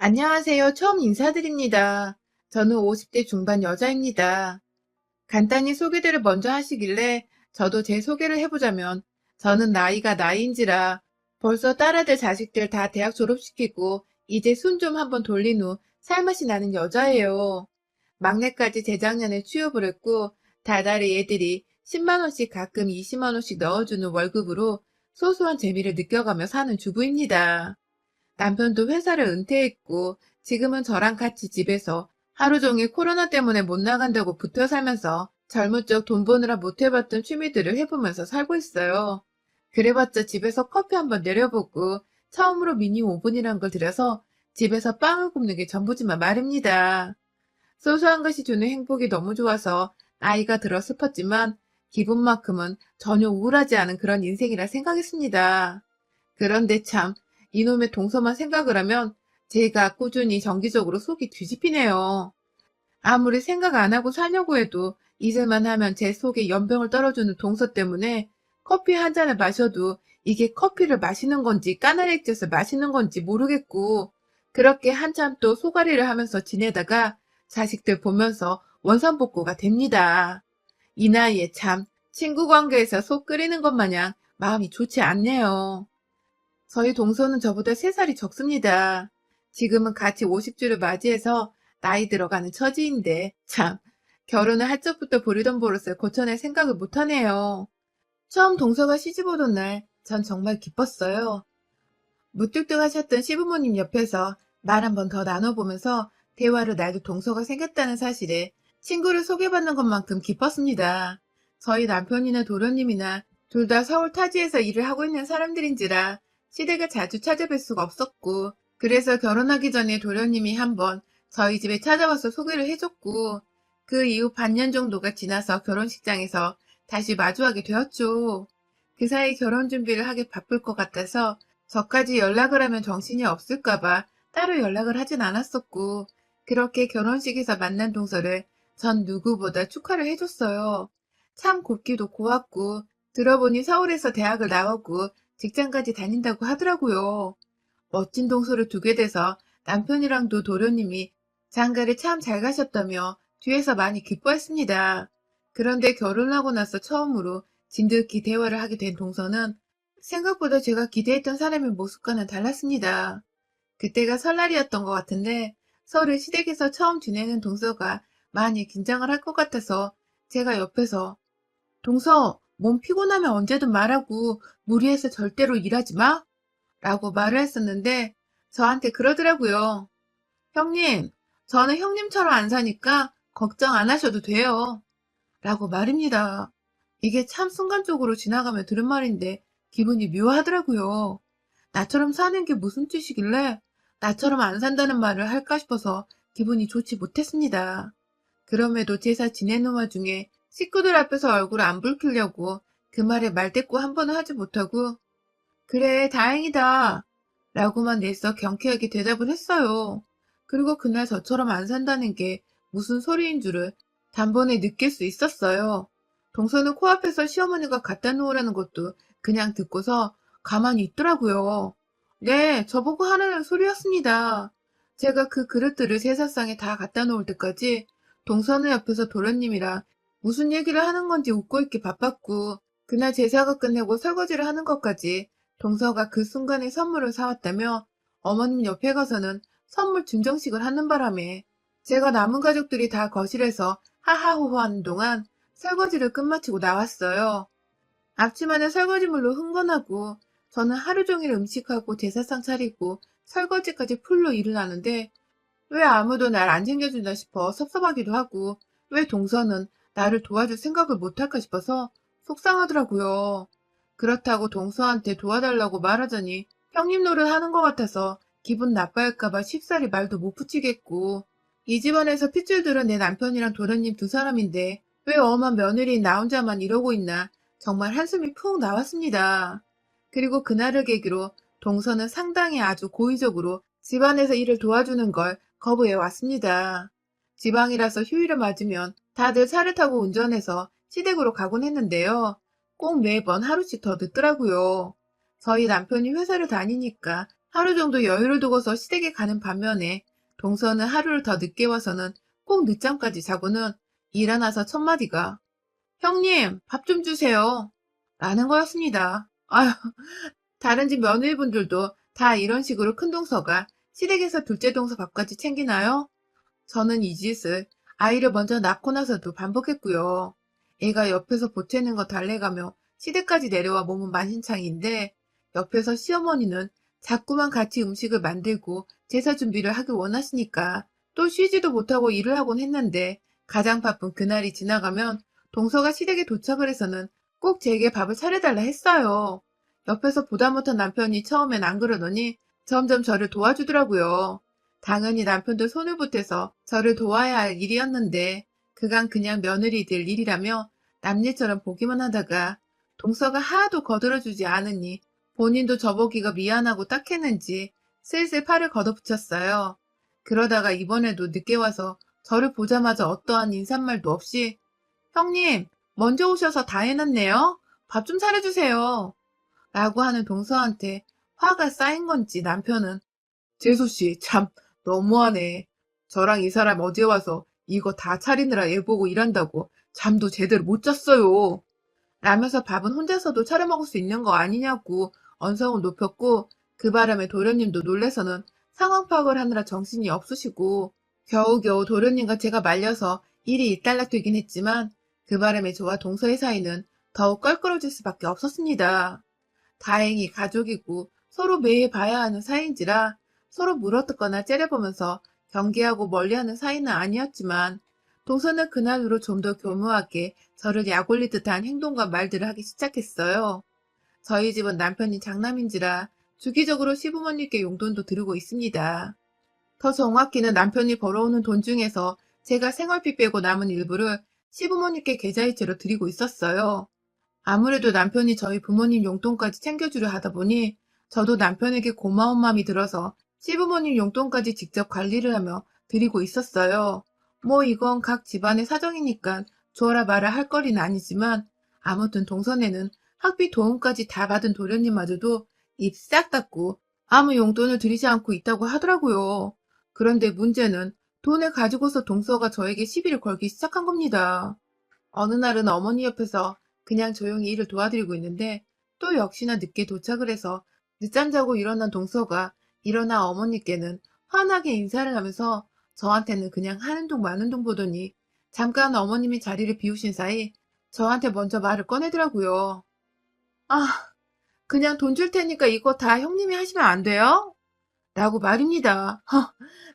안녕하세요. 처음 인사드립니다. 저는 50대 중반 여자입니다. 간단히 소개들을 먼저 하시길래 저도 제 소개를 해보자면 저는 나이가 나이인지라 벌써 딸아들 자식들 다 대학 졸업시키고 이제 순 좀 한번 돌린 후 살맛이 나는 여자예요. 막내까지 재작년에 취업을 했고 달달이 애들이 10만 원씩 가끔 20만 원씩 넣어주는 월급으로 소소한 재미를 느껴가며 사는 주부입니다. 남편도 회사를 은퇴했고 지금은 저랑 같이 집에서 하루 종일 코로나 때문에 못 나간다고 붙어 살면서 젊은 적 돈 버느라 못 해봤던 취미들을 해보면서 살고 있어요. 그래봤자 집에서 커피 한번 내려보고 처음으로 미니 오븐이란 걸 들여서 집에서 빵을 굽는 게 전부지만 말입니다. 소소한 것이 주는 행복이 너무 좋아서 나이가 들어 슬펐지만 기분만큼은 전혀 우울하지 않은 그런 인생이라 생각했습니다. 그런데 참, 이놈의 동서만 생각을 하면 제가 꾸준히 정기적으로 속이 뒤집히네요. 아무리 생각 안 하고 사려고 해도 잊을만 하면 제 속에 연병을 떨어주는 동서 때문에 커피 한 잔을 마셔도 이게 커피를 마시는 건지 까나리 액젓을 마시는 건지 모르겠고 그렇게 한참 또 소가리를 하면서 지내다가 자식들 보면서 원산복구가 됩니다. 이 나이에 참 친구 관계에서 속 끓이는 것 마냥 마음이 좋지 않네요. 저희 동서는 저보다 3살이 적습니다. 지금은 같이 50주를 맞이해서 나이 들어가는 처지인데 참 결혼을 할 적부터 부리던 버릇을 고쳐낼 생각을 못하네요. 처음 동서가 시집 오던 날 전 정말 기뻤어요. 무뚝뚝하셨던 시부모님 옆에서 말 한 번 더 나눠보면서 대화를 나도 동서가 생겼다는 사실에 친구를 소개받는 것만큼 기뻤습니다. 저희 남편이나 도련님이나 둘 다 서울 타지에서 일을 하고 있는 사람들인지라 시댁을 자주 찾아뵐 수가 없었고 그래서 결혼하기 전에 도련님이 한번 저희 집에 찾아와서 소개를 해줬고 그 이후 반년 정도가 지나서 결혼식장에서 다시 마주하게 되었죠. 그 사이 결혼 준비를 하기 바쁠 것 같아서 저까지 연락을 하면 정신이 없을까봐 따로 연락을 하진 않았었고, 그렇게 결혼식에서 만난 동서를 전 누구보다 축하를 해줬어요. 참 곱기도 고왔고, 들어보니 서울에서 대학을 나오고 직장까지 다닌다고 하더라고요. 멋진 동서를 두게 돼서 남편이랑도 도련님이 장가를 참 잘 가셨다며 뒤에서 많이 기뻐했습니다. 그런데 결혼하고 나서 처음으로 진득히 대화를 하게 된 동서는 생각보다 제가 기대했던 사람의 모습과는 달랐습니다. 그때가 설날이었던 것 같은데 설을 시댁에서 처음 지내는 동서가 많이 긴장을 할 것 같아서 제가 옆에서 동서, 몸 피곤하면 언제든 말하고 무리해서 절대로 일하지 마? 라고 말을 했었는데 저한테 그러더라고요. 형님, 저는 형님처럼 안 사니까 걱정 안 하셔도 돼요. 라고 말입니다. 이게 참 순간적으로 지나가며 들은 말인데 기분이 묘하더라고요. 나처럼 사는 게 무슨 뜻이길래 나처럼 안 산다는 말을 할까 싶어서 기분이 좋지 못했습니다. 그럼에도 제사 지내는 와중에 식구들 앞에서 얼굴 안 붉히려고 그 말에 말대꾸 한 번은 하지 못하고 그래 다행이다 라고만 내서 경쾌하게 대답을 했어요. 그리고 그날 저처럼 안 산다는 게 무슨 소리인 줄을 단번에 느낄 수 있었어요. 동서는 코앞에서 시어머니가 갖다 놓으라는 것도 그냥 듣고서 가만히 있더라고요. 네, 저보고 하라는 소리였습니다. 제가 그 그릇들을 제사상에 다 갖다 놓을 때까지 동서는 옆에서 도련님이랑 무슨 얘기를 하는 건지 웃고 있기 바빴고 그날 제사가 끝내고 설거지를 하는 것까지 동서가 그 순간에 선물을 사왔다며 어머님 옆에 가서는 선물 증정식을 하는 바람에 제가 남은 가족들이 다 거실에서 하하호호 하는 동안 설거지를 끝마치고 나왔어요. 앞치마는 설거지물로 흥건하고 저는 하루 종일 음식하고 제사상 차리고 설거지까지 풀로 일을 하는데 왜 아무도 날 안 챙겨준다 싶어 섭섭하기도 하고 왜 동서는 나를 도와줄 생각을 못할까 싶어서 속상하더라고요. 그렇다고 동서한테 도와달라고 말하자니 형님 노릇 하는 것 같아서 기분 나빠할까봐 쉽사리 말도 못 붙이겠고 이 집안에서 핏줄 들은 내 남편이랑 도련님 두 사람인데 왜 엄한 며느리인 나 혼자만 이러고 있나 정말 한숨이 푹 나왔습니다. 그리고 그날을 계기로 동서는 상당히 아주 고의적으로 집안에서 일을 도와주는 걸 거부해 왔습니다. 지방이라서 휴일을 맞으면 다들 차를 타고 운전해서 시댁으로 가곤 했는데요. 꼭 매번 하루씩 더 늦더라고요. 저희 남편이 회사를 다니니까 하루 정도 여유를 두고서 시댁에 가는 반면에 동서는 하루를 더 늦게 와서는 꼭 늦잠까지 자고는 일어나서 첫마디가 형님, 밥 좀 주세요. 라는 거였습니다. 아휴, 다른 집 며느리분들도 다 이런 식으로 큰 동서가 시댁에서 둘째 동서 밥까지 챙기나요? 저는 이 짓을 아이를 먼저 낳고 나서도 반복했고요. 애가 옆에서 보채는 거 달래가며 시댁까지 내려와 몸은 만신창이인데 옆에서 시어머니는 자꾸만 같이 음식을 만들고 제사 준비를 하길 원하시니까 또 쉬지도 못하고 일을 하곤 했는데 가장 바쁜 그날이 지나가면 동서가 시댁에 도착을 해서는 꼭 제게 밥을 차려달라 했어요. 옆에서 보다 못한 남편이 처음엔 안 그러더니 점점 저를 도와주더라고요. 당연히 남편도 손을 보태서 저를 도와야 할 일이었는데 그간 그냥 며느리들 일이라며 남일처럼 보기만 하다가 동서가 하나도 거들어주지 않으니 본인도 저보기가 미안하고 딱했는지 슬슬 팔을 걷어붙였어요. 그러다가 이번에도 늦게 와서 저를 보자마자 어떠한 인사말도 없이 형님, 먼저 오셔서 다 해놨네요. 밥 좀 차려주세요. 라고 하는 동서한테 화가 쌓인 건지 남편은 재수씨, 참, 너무하네. 저랑 이 사람 어제 와서 이거 다 차리느라 애 보고 일한다고 잠도 제대로 못 잤어요. 라면서 밥은 혼자서도 차려 먹을 수 있는 거 아니냐고 언성을 높였고 그 바람에 도련님도 놀래서는 상황 파악을 하느라 정신이 없으시고 겨우겨우 도련님과 제가 말려서 일이 일단락되긴 했지만 그 바람에 저와 동서의 사이는 더욱 껄끄러질 수밖에 없었습니다. 다행히 가족이고 서로 매일 봐야 하는 사이인지라 서로 물어뜯거나 째려보면서 경계하고 멀리하는 사이는 아니었지만 동서는 그날로 좀 더 교묘하게 저를 약올릴 듯한 행동과 말들을 하기 시작했어요. 저희 집은 남편이 장남인지라 주기적으로 시부모님께 용돈도 드리고 있습니다. 더 정확히는 남편이 벌어오는 돈 중에서 제가 생활비 빼고 남은 일부를 시부모님께 계좌이체로 드리고 있었어요. 아무래도 남편이 저희 부모님 용돈까지 챙겨주려 하다 보니 저도 남편에게 고마운 마음이 들어서 시부모님 용돈까지 직접 관리를 하며 드리고 있었어요. 뭐 이건 각 집안의 사정이니까 주어라 마라 할 거리는 아니지만 아무튼 동선에는 학비 도움까지 다 받은 도련님마저도 입 싹 닫고 아무 용돈을 드리지 않고 있다고 하더라고요. 그런데 문제는 돈을 가지고서 동서가 저에게 시비를 걸기 시작한 겁니다. 어느 날은 어머니 옆에서 그냥 조용히 일을 도와드리고 있는데 또 역시나 늦게 도착을 해서 늦잠 자고 일어난 동서가 일어나 어머니께는 환하게 인사를 하면서 저한테는 그냥 하는 둥 마는 둥 보더니 잠깐 어머님이 자리를 비우신 사이 저한테 먼저 말을 꺼내더라고요. 아, 그냥 돈 줄 테니까 이거 다 형님이 하시면 안 돼요? 라고 말입니다.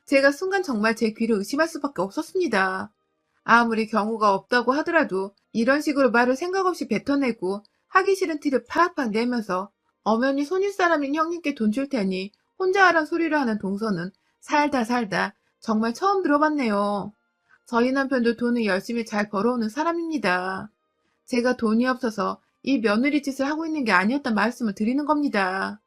제가 순간 정말 제 귀를 의심할 수밖에 없었습니다. 아무리 경우가 없다고 하더라도 이런 식으로 말을 생각 없이 뱉어내고 하기 싫은 티를 팍팍 내면서 엄연히 손윗사람인 형님께 돈 줄 테니 혼자 하란 소리를 하는 동서는 살다 살다 정말 처음 들어봤네요. 저희 남편도 돈을 열심히 잘 벌어오는 사람입니다. 제가 돈이 없어서 이 며느리 짓을 하고 있는 게 아니었단 말씀을 드리는 겁니다.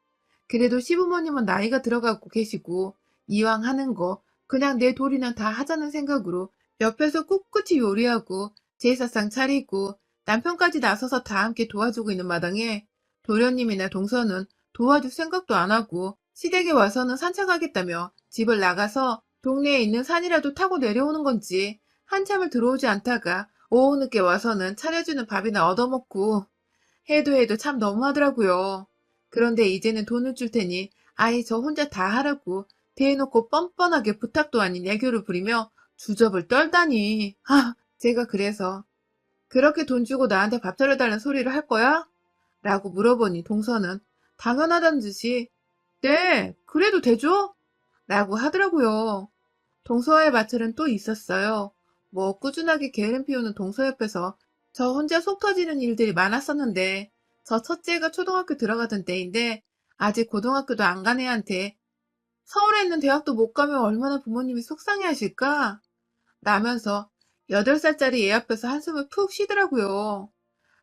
그래도 시부모님은 나이가 들어가고 계시고 이왕 하는 거 그냥 내 도리는 다 하자는 생각으로 옆에서 꿋꿋이 요리하고 제사상 차리고 남편까지 나서서 다 함께 도와주고 있는 마당에 도련님이나 동서는 도와줄 생각도 안 하고 시댁에 와서는 산책하겠다며 집을 나가서 동네에 있는 산이라도 타고 내려오는 건지 한참을 들어오지 않다가 오후 늦게 와서는 차려주는 밥이나 얻어먹고 해도 해도 참 너무하더라고요. 그런데 이제는 돈을 줄 테니 아예 저 혼자 다 하라고 대놓고 뻔뻔하게 부탁도 아닌 애교를 부리며 주접을 떨다니. 제가 그래서 그렇게 돈 주고 나한테 밥 차려달라는 소리를 할 거야? 라고 물어보니 동서는 당연하다는 듯이 네, 그래도 되죠? 라고 하더라고요. 동서와의 마찰은 또 있었어요. 뭐 꾸준하게 게으름 피우는 동서 옆에서 저 혼자 속 터지는 일들이 많았었는데 저 첫째가 초등학교 들어가던 때인데 아직 고등학교도 안 간 애한테 서울에 있는 대학도 못 가면 얼마나 부모님이 속상해 하실까? 라면서 8살짜리 애 앞에서 한숨을 푹 쉬더라고요.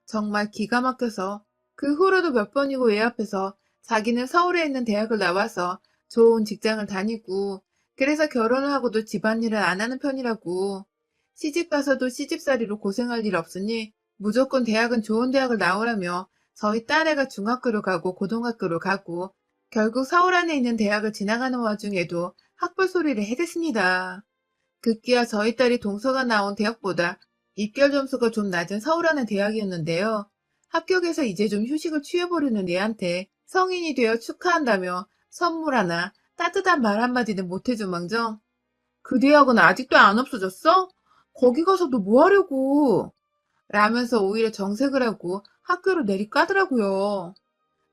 정말 기가 막혀서 그 후로도 몇 번이고 애 앞에서 자기는 서울에 있는 대학을 나와서 좋은 직장을 다니고 그래서 결혼을 하고도 집안일을 안 하는 편이라고 시집 가서도 시집살이로 고생할 일 없으니 무조건 대학은 좋은 대학을 나오라며 저희 딸애가 중학교로 가고 고등학교로 가고 결국 서울 안에 있는 대학을 지나가는 와중에도 학벌 소리를 해댔습니다. 급기야 저희 딸이 동서가 나온 대학보다 입결 점수가 좀 낮은 서울 안의 대학이었는데요. 합격해서 이제 좀 휴식을 취해보려는 애한테 성인이 되어 축하한다며 선물 하나, 따뜻한 말 한마디는 못해준 망정. 그 대학은 아직도 안 없어졌어? 거기 가서 너 뭐 하려고? 라면서 오히려 정색을 하고 학교를 내리까더라고요.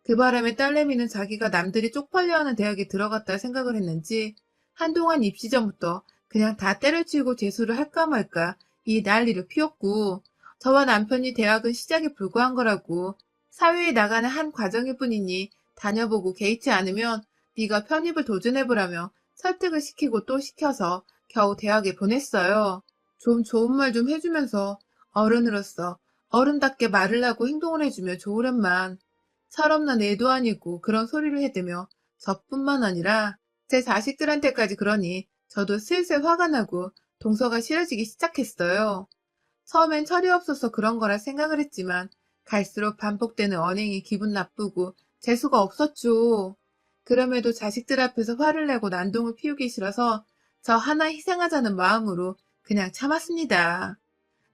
그 바람에 딸내미는 자기가 남들이 쪽팔려하는 대학에 들어갔다 생각을 했는지 한동안 입시 전부터 그냥 다 때려치우고 재수를 할까 말까 이 난리를 피웠고, 저와 남편이 대학은 시작에 불과한 거라고, 사회에 나가는 한 과정일 뿐이니 다녀보고 개의치 않으면 네가 편입을 도전해보라며 설득을 시키고 또 시켜서 겨우 대학에 보냈어요. 좀 좋은 말 좀 해주면서 어른으로서 어른답게 말을 하고 행동을 해주며 좋으련만, 철없는 애도 아니고 그런 소리를 해대며 저뿐만 아니라 제 자식들한테까지 그러니 저도 슬슬 화가 나고 동서가 싫어지기 시작했어요. 처음엔 철이 없어서 그런 거라 생각을 했지만 갈수록 반복되는 언행이 기분 나쁘고 재수가 없었죠. 그럼에도 자식들 앞에서 화를 내고 난동을 피우기 싫어서 저 하나 희생하자는 마음으로 그냥 참았습니다.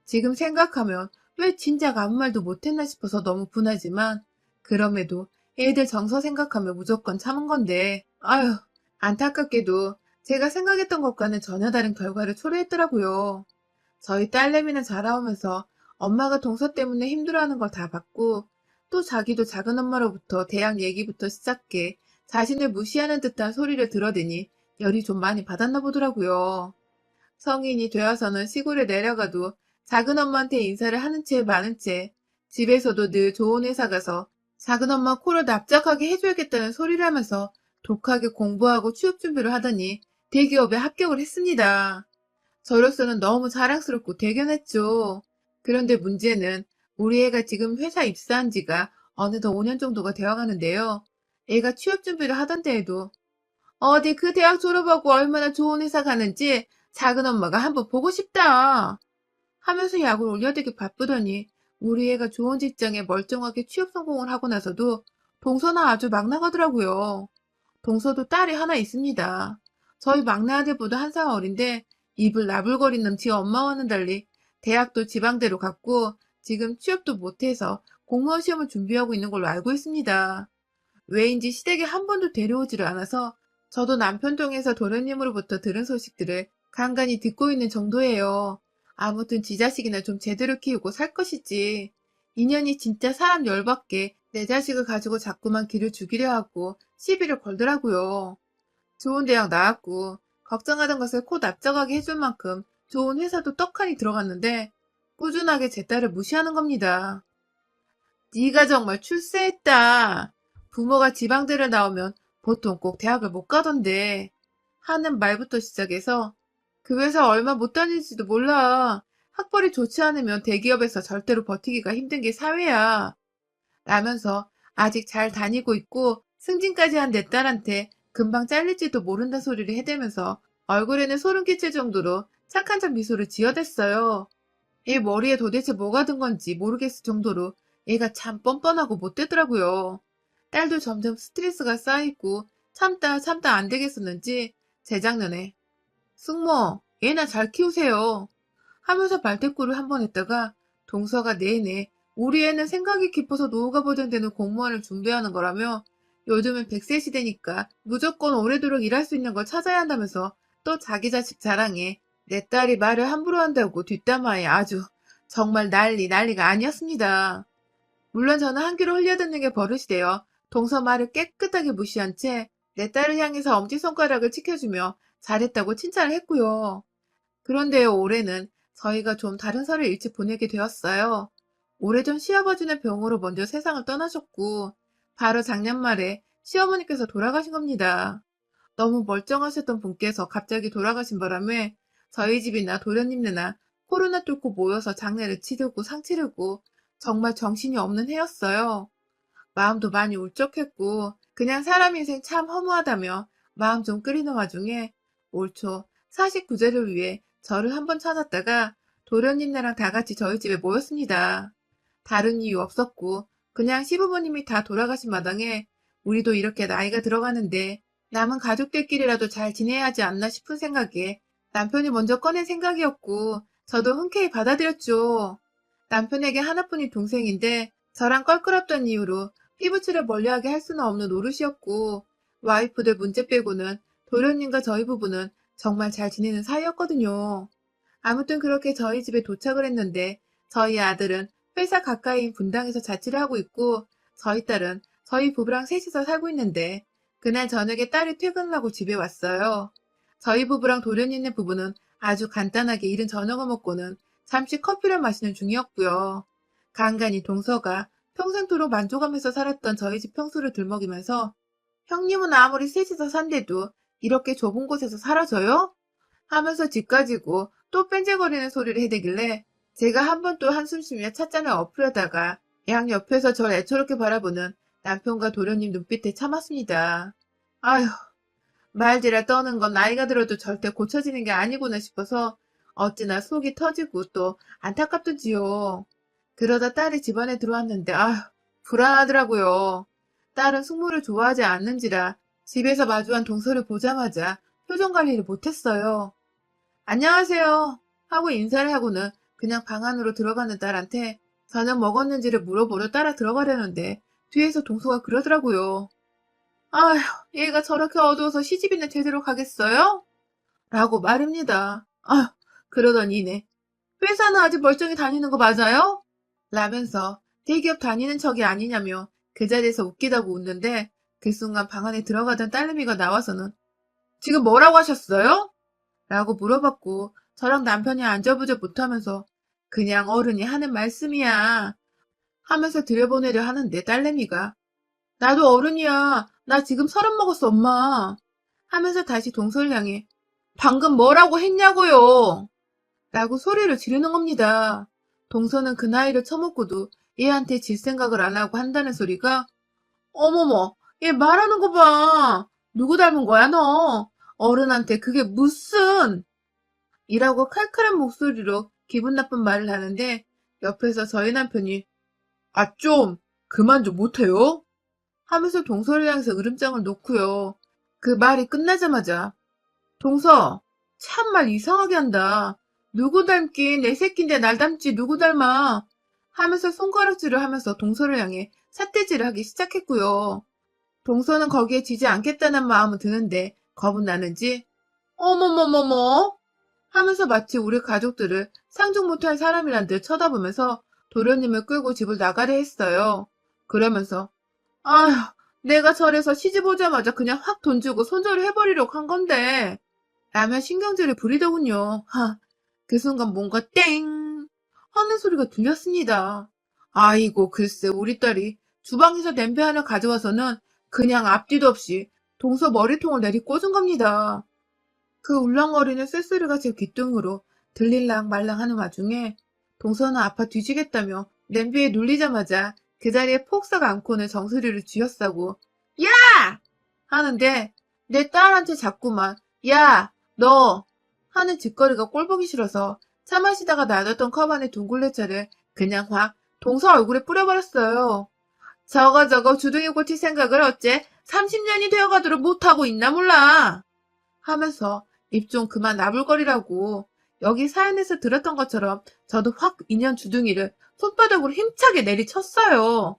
지금 생각하면 왜 진작 아무 말도 못했나 싶어서 너무 분하지만, 그럼에도 애들 정서 생각하면 무조건 참은 건데, 아휴, 안타깝게도 제가 생각했던 것과는 전혀 다른 결과를 초래했더라고요. 저희 딸내미는 자라오면서 엄마가 동서 때문에 힘들어하는 걸 다 봤고, 또 자기도 작은 엄마로부터 대학 얘기부터 시작해 자신을 무시하는 듯한 소리를 들어대니 열이 좀 많이 받았나 보더라고요. 성인이 되어서는 시골에 내려가도 작은 엄마한테 인사를 하는 채 마는 채, 집에서도 늘 좋은 회사 가서 작은 엄마 코를 납작하게 해줘야겠다는 소리를 하면서 독하게 공부하고 취업 준비를 하더니 대기업에 합격을 했습니다. 저로서는 너무 자랑스럽고 대견했죠. 그런데 문제는 우리 애가 지금 회사 입사한 지가 어느덧 5년 정도가 되어 가는데요. 애가 취업 준비를 하던 때에도 어디 그 대학 졸업하고 얼마나 좋은 회사 가는지 작은 엄마가 한번 보고 싶다 하면서 약을 올려대기 바쁘더니, 우리 애가 좋은 직장에 멀쩡하게 취업 성공을 하고 나서도 동서나 아주 막 나가더라고요. 동서도 딸이 하나 있습니다. 저희 막내 아들보다 한 살 어린데 입을 나불거리는 지 엄마와는 달리 대학도 지방대로 갔고 지금 취업도 못해서 공무원 시험을 준비하고 있는 걸로 알고 있습니다. 왜인지 시댁에 한 번도 데려오지를 않아서 저도 남편 통해서 도련님으로부터 들은 소식들을 간간히 듣고 있는 정도예요. 아무튼 지 자식이나 좀 제대로 키우고 살 것이지. 인연이 진짜 사람 열받게 내 자식을 가지고 자꾸만 길을 죽이려 하고 시비를 걸더라고요. 좋은 대학 나왔고 걱정하던 것을 코 납작하게 해줄 만큼 좋은 회사도 떡하니 들어갔는데 꾸준하게 제 딸을 무시하는 겁니다. 네가 정말 출세했다. 부모가 지방대를 나오면 보통 꼭 대학을 못 가던데 하는 말부터 시작해서 그 회사 얼마 못 다닐지도 몰라. 학벌이 좋지 않으면 대기업에서 절대로 버티기가 힘든 게 사회야. 라면서 아직 잘 다니고 있고 승진까지 한 내 딸한테 금방 잘릴지도 모른다 소리를 해대면서 얼굴에는 소름 끼칠 정도로 착한 척 미소를 지어댔어요. 얘 머리에 도대체 뭐가 든 건지 모르겠을 정도로 얘가 참 뻔뻔하고 못되더라고요. 딸도 점점 스트레스가 쌓이고 참다 참다 안 되겠었는지 재작년에 숙모, 얘나 잘 키우세요 하면서 말대꾸를 한 번 했다가 동서가 내내 우리 애는 생각이 깊어서 노후가 보장되는 공무원을 준비하는 거라며 요즘은 100세 시대니까 무조건 오래도록 일할 수 있는 걸 찾아야 한다면서 또 자기 자식 자랑에 내 딸이 말을 함부로 한다고 뒷담화에 아주 정말 난리가 아니었습니다. 물론 저는 한 귀로 흘려듣는 게 버릇이 되어 동서 말을 깨끗하게 무시한 채 내 딸을 향해서 엄지손가락을 치켜주며 잘했다고 칭찬을 했고요. 그런데 올해는 저희가 좀 다른 설을 일찍 보내게 되었어요. 오래전 시아버지는 병으로 먼저 세상을 떠나셨고 바로 작년 말에 시어머니께서 돌아가신 겁니다. 너무 멀쩡하셨던 분께서 갑자기 돌아가신 바람에 저희 집이나 도련님네나 코로나 뚫고 모여서 장례를 치르고 상 치르고 정말 정신이 없는 해였어요. 마음도 많이 울적했고 그냥 사람 인생 참 허무하다며 마음 좀 끓이는 와중에 올 초 49제를 위해 저를 한번 찾았다가 도련님네랑 다 같이 저희 집에 모였습니다. 다른 이유 없었고 그냥 시부모님이 다 돌아가신 마당에 우리도 이렇게 나이가 들어가는데 남은 가족들끼리라도 잘 지내야 하지 않나 싶은 생각에 남편이 먼저 꺼낸 생각이었고 저도 흔쾌히 받아들였죠. 남편에게 하나뿐인 동생인데 저랑 껄끄럽던 이유로 피부치를 멀리하게 할 수는 없는 노릇이었고 와이프들 문제 빼고는 도련님과 저희 부부는 정말 잘 지내는 사이였거든요. 아무튼 그렇게 저희 집에 도착을 했는데 저희 아들은 회사 가까이인 분당에서 자취를 하고 있고 저희 딸은 저희 부부랑 셋이서 살고 있는데 그날 저녁에 딸이 퇴근을 하고 집에 왔어요. 저희 부부랑 도련님네 부부는 아주 간단하게 이른 저녁을 먹고는 잠시 커피를 마시는 중이었고요. 간간히 동서가 평생토록 만족하면서 살았던 저희 집 평수를 들먹이면서 형님은 아무리 셋이서 산데도 이렇게 좁은 곳에서 살아줘요? 하면서 집 가지고 또 뺀질거리는 소리를 해대길래 제가 한 번 또 한숨 쉬며 찻잔을 엎으려다가 양 옆에서 절 애처롭게 바라보는 남편과 도련님 눈빛에 참았습니다. 아휴, 말지라 떠는 건 나이가 들어도 절대 고쳐지는 게 아니구나 싶어서 어찌나 속이 터지고 또 안타깝던지요. 그러다 딸이 집안에 들어왔는데 아휴, 불안하더라고요. 딸은 숙모를 좋아하지 않는지라 집에서 마주한 동서를 보자마자 표정 관리를 못했어요. 안녕하세요 하고 인사를 하고는 그냥 방 안으로 들어가는 딸한테 저녁 먹었는지를 물어보러 따라 들어가려는데 뒤에서 동서가 그러더라고요. 아휴, 얘가 저렇게 어두워서 시집이나 제대로 가겠어요? 라고 말입니다. 아휴, 그러던 이내 회사는 아직 멀쩡히 다니는 거 맞아요? 라면서 대기업 다니는 척이 아니냐며 그 자리에서 웃기다고 웃는데 그 순간 방 안에 들어가던 딸내미가 나와서는 지금 뭐라고 하셨어요? 라고 물어봤고 저랑 남편이 안절부절 못하면서 그냥 어른이 하는 말씀이야 하면서 들여보내려 하는데 딸내미가 나도 어른이야. 나 지금 30 먹었어, 엄마. 하면서 다시 동서를 향해 방금 뭐라고 했냐고요. 라고 소리를 지르는 겁니다. 동서는 그 나이를 처먹고도 얘한테 질 생각을 안 하고 한다는 소리가 어머머, 얘 말하는 거 봐. 누구 닮은 거야, 너? 어른한테 그게 무슨 이라고 칼칼한 목소리로 기분 나쁜 말을 하는데 옆에서 저희 남편이 아, 좀 그만 좀 못해요? 하면서 동서를 향해서 으름장을 놓고요. 그 말이 끝나자마자 동서, 참말 이상하게 한다. 누구 닮긴 내 새끼인데 날 닮지 누구 닮아. 하면서 손가락질을 하면서 동서를 향해 삿대질을 하기 시작했고요. 동서는 거기에 지지 않겠다는 마음은 드는데 겁은 나는지 어머머머머 하면서 마치 우리 가족들을 상종 못할 사람이란 듯 쳐다보면서 도련님을 끌고 집을 나가려 했어요. 그러면서 아휴, 내가 절에서 시집 오자마자 그냥 확 돈 주고 손절을 해버리려고 한 건데 라며 신경질을 부리더군요. 그 순간 뭔가 땡 하는 소리가 들렸습니다. 아이고 글쎄 우리 딸이 주방에서 냄비 하나 가져와서는 그냥 앞뒤도 없이 동서 머리통을 내리꽂은 겁니다. 그 울렁거리는 쇳소리가 제 귀뚱으로 들릴랑 말랑 하는 와중에 동서는 아파 뒤지겠다며 냄비에 눌리자마자 그 자리에 폭삭 안고는 정수리를 쥐어싸고 야! 하는데 내 딸한테 자꾸만 야! 너! 하는 짓거리가 꼴보기 싫어서 차 마시다가 놔뒀던 컵 안에 둥글레차를 그냥 확 동서 얼굴에 뿌려버렸어요. 저거 주둥이 고칠 생각을 어째 30년이 되어가도록 못하고 있나 몰라. 하면서 입 좀 그만 나불거리라고 여기 사연에서 들었던 것처럼 저도 확 인연 주둥이를 손바닥으로 힘차게 내리쳤어요.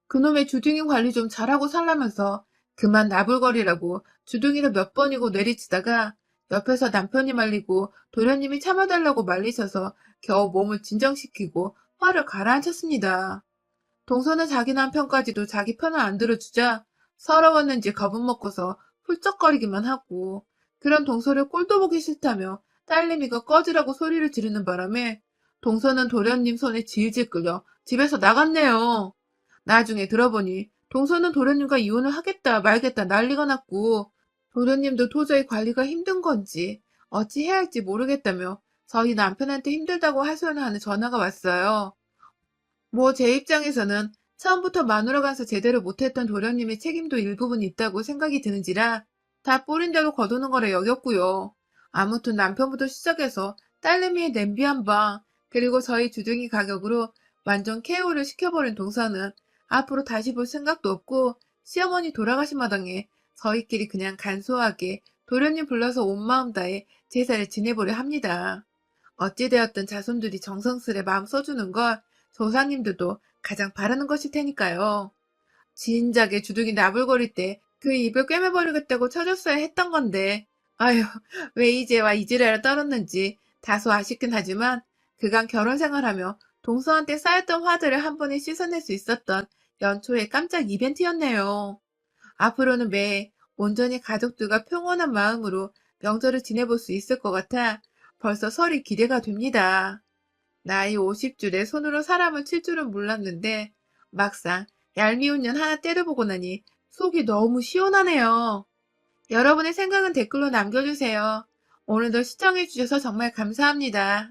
그놈의 주둥이 관리 좀 잘하고 살라면서 그만 나불거리라고 주둥이를 몇 번이고 내리치다가 옆에서 남편이 말리고 도련님이 참아달라고 말리셔서 겨우 몸을 진정시키고 화를 가라앉혔습니다. 동서는 자기 남편까지도 자기 편을 안 들어주자 서러웠는지 겁은 먹고서 훌쩍거리기만 하고 그런 동서를 꼴도 보기 싫다며 딸내미가 꺼지라고 소리를 지르는 바람에 동서는 도련님 손에 질질 끌려 집에서 나갔네요. 나중에 들어보니 동서는 도련님과 이혼을 하겠다 말겠다 난리가 났고 도련님도 도저히 관리가 힘든 건지 어찌 해야 할지 모르겠다며 저희 남편한테 힘들다고 하소연을 하는 전화가 왔어요. 뭐 제 입장에서는 처음부터 마누라 간서 제대로 못했던 도련님의 책임도 일부분 있다고 생각이 드는지라 다 뿌린 대로 거두는 거라 여겼고요. 아무튼 남편부터 시작해서 딸내미의 냄비 한 방, 그리고 저희 주둥이 가격으로 완전 KO를 시켜버린 동서는 앞으로 다시 볼 생각도 없고 시어머니 돌아가신 마당에 저희끼리 그냥 간소하게 도련님 불러서 온 마음 다해 제사를 지내보려 합니다. 어찌되었든 자손들이 정성스레 마음 써주는 걸 조상님들도 가장 바라는 것일 테니까요. 진작에 주둥이 나불거릴 때 그 입을 꿰매버리겠다고 쳐줬어야 했던 건데, 아휴, 왜 이제와 이지랄을 떨었는지 다소 아쉽긴 하지만 그간 결혼 생활하며 동서한테 쌓였던 화들을 한 번에 씻어낼 수 있었던 연초의 깜짝 이벤트였네요. 앞으로는 매해 온전히 가족들과 평온한 마음으로 명절을 지내볼 수 있을 것 같아 벌써 설이 기대가 됩니다. 나이 50줄에 손으로 사람을 칠 줄은 몰랐는데 막상 얄미운 년 하나 때려보고 나니 속이 너무 시원하네요. 여러분의 생각은 댓글로 남겨주세요. 오늘도 시청해주셔서 정말 감사합니다.